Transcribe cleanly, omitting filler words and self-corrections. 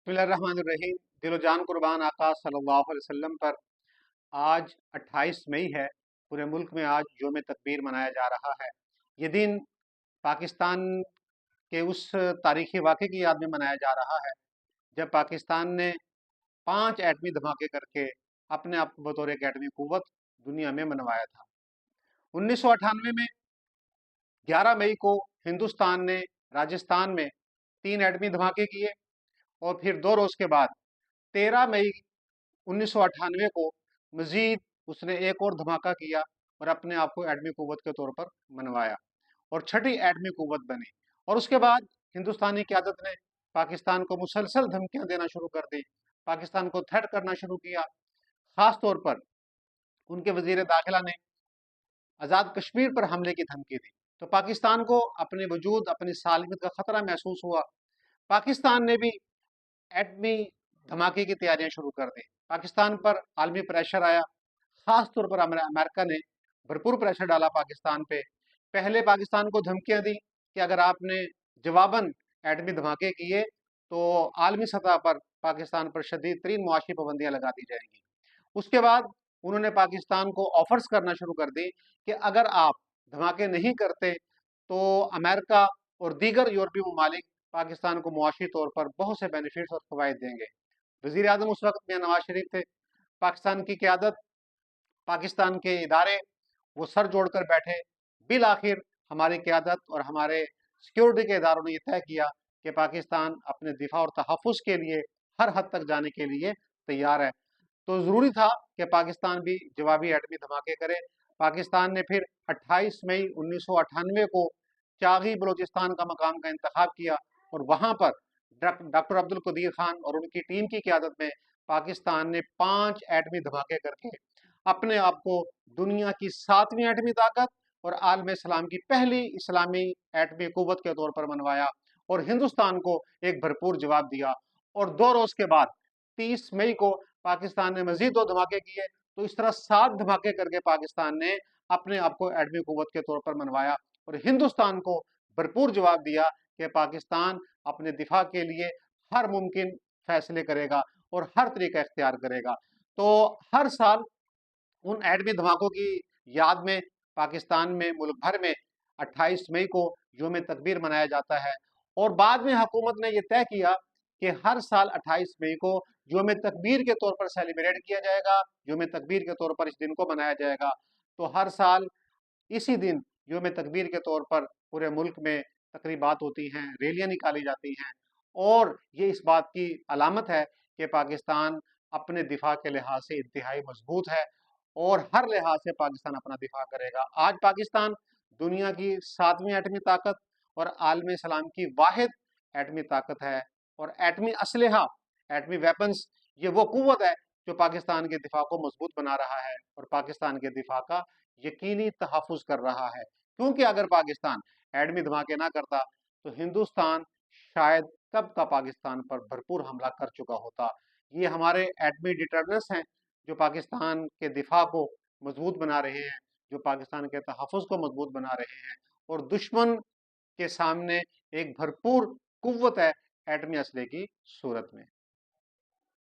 बिस्मिल्लाहिर्रहमानिर्रहीम। दिलो जान कुर्बान आका सल्लल्लाहु अलैहि वसल्लम पर आज 28 मई है। पूरे मुल्क में आज योम तकबीर मनाया जा रहा है। ये दिन पाकिस्तान के उस तारीखी वाक़े की याद में मनाया जा रहा है जब पाकिस्तान ने 5 एटमी धमाके करके अपने आप को बतौर एक एटमी क़ुव्वत दुनिया में मनवाया था। 1998 में 11 मई को हिंदुस्तान ने राजस्थान में 3 एटमी धमाके किए और फिर 2 रोज़ के बाद 13 मई 1998 को मजीद उसने एक और धमाका किया और अपने आप को एटमी क़ुव्वत के तौर पर मनवाया और छठी एटमी क़ुव्वत बनी। और उसके बाद हिंदुस्तानी क़यादत ने पाकिस्तान को मुसलसल धमकियां देना शुरू कर दी, पाकिस्तान को थ्रेट करना शुरू किया। ख़ास तौर पर उनके वज़ीर दाखिला ने आज़ाद कश्मीर पर हमले की धमकी दी, तो पाकिस्तान को अपने वजूद, अपनी सालमियत का ख़तरा महसूस हुआ। पाकिस्तान ने भी एटमी धमाके की तैयारियां शुरू कर दी। पाकिस्तान पर आलमी प्रेशर आया, ख़ास तौर पर अमेरिका ने भरपूर प्रेशर डाला पाकिस्तान पे। पहले पाकिस्तान को धमकियां दी कि अगर आपने जवाबन एटमी धमाके किए तो आलमी सतह पर पाकिस्तान पर शदीद तरीन मुआशी पाबंदियां लगा दी जाएंगी। उसके बाद उन्होंने पाकिस्तान को ऑफर्स करना शुरू कर दी कि अगर आप धमाके नहीं करते तो अमेरिका और दीगर यूरोपीय ममालिक पाकिस्तान को मुआशी तौर पर बहुत से बेनिफिट्स और फ़वाइद देंगे। वज़ीर आज़म उस वक्त मियां नवाज शरीफ थे। पाकिस्तान की क़यादत, पाकिस्तान के इदारे वो सर जोड़कर बैठे। बिल आखिर हमारी क़यादत और हमारे सिक्योरिटी के इदारों ने यह तय किया कि पाकिस्तान अपने दिफा और तहफ़्फ़ुज़ के लिए हर हद तक जाने के लिए तैयार है। तो ज़रूरी था कि पाकिस्तान भी जवाबी एटमी धमाके करे। पाकिस्तान ने फिर 28 मई 1998 को चागी बलूचिस्तान का मकाम का इंतखाब किया और वहाँ पर डॉक्टर अब्दुल कदीर खान और उनकी टीम की क़यादत में पाकिस्तान ने 5 एटमी धमाके करके अपने आप को दुनिया की 7वीं एटमी ताकत और आलम इस्लाम की पहली इस्लामी एटमी क़ुव्वत के तौर पर मनवाया और हिंदुस्तान को एक भरपूर जवाब दिया। और 2 रोज़ के बाद 30 मई को पाकिस्तान ने मजीद 2 धमाके किए। तो इस तरह 7 धमाके करके पाकिस्तान ने अपने आप को एटमी क़ुव्वत के तौर पर मनवाया और हिंदुस्तान को भरपूर जवाब दिया कि पाकिस्तान अपने दिफा के लिए हर मुमकिन फैसले करेगा और हर तरीका इख्तियार करेगा। तो हर साल उन एटमी धमाकों की याद में पाकिस्तान में, मुल्क भर में 28 मई को योम तकबीर मनाया जाता है। और बाद में हुकूमत ने यह तय किया कि हर साल 28 मई को योम तकबीर के तौर पर सेलिब्रेट किया जाएगा, योम तकबीर के तौर पर इस दिन को मनाया जाएगा। तो हर साल इसी दिन योम तकबीर के तौर पर पूरे मुल्क में तकरीबात होती हैं, रैलियां निकाली जाती हैं और ये इस बात की अलामत है कि पाकिस्तान अपने दिफा के लिहाज से इंतहाई मजबूत है और हर लिहाज से पाकिस्तान अपना दिफा करेगा। आज पाकिस्तान दुनिया की 7वीं एटमी ताकत और आलम इस्लाम की वाहिद एटमी ताकत है और एटमी असलहा, एटमी वेपन्स, ये वो क़ुव्वत है जो पाकिस्तान के दिफा को मजबूत बना रहा है और पाकिस्तान के दिफा का यकीनी तहफ़्फ़ुज़ कर रहा है। क्योंकि अगर पाकिस्तान एटमी धमाके ना करता तो हिंदुस्तान शायद कब का पाकिस्तान पर भरपूर हमला कर चुका होता। ये हमारे एटमी डिटर्रेंस हैं जो पाकिस्तान के दिफा को मजबूत बना रहे हैं, जो पाकिस्तान के तहफ़्फ़ुज़ को मजबूत बना रहे हैं और दुश्मन के सामने एक भरपूर क़ुव्वत है एटमी असले की सूरत में।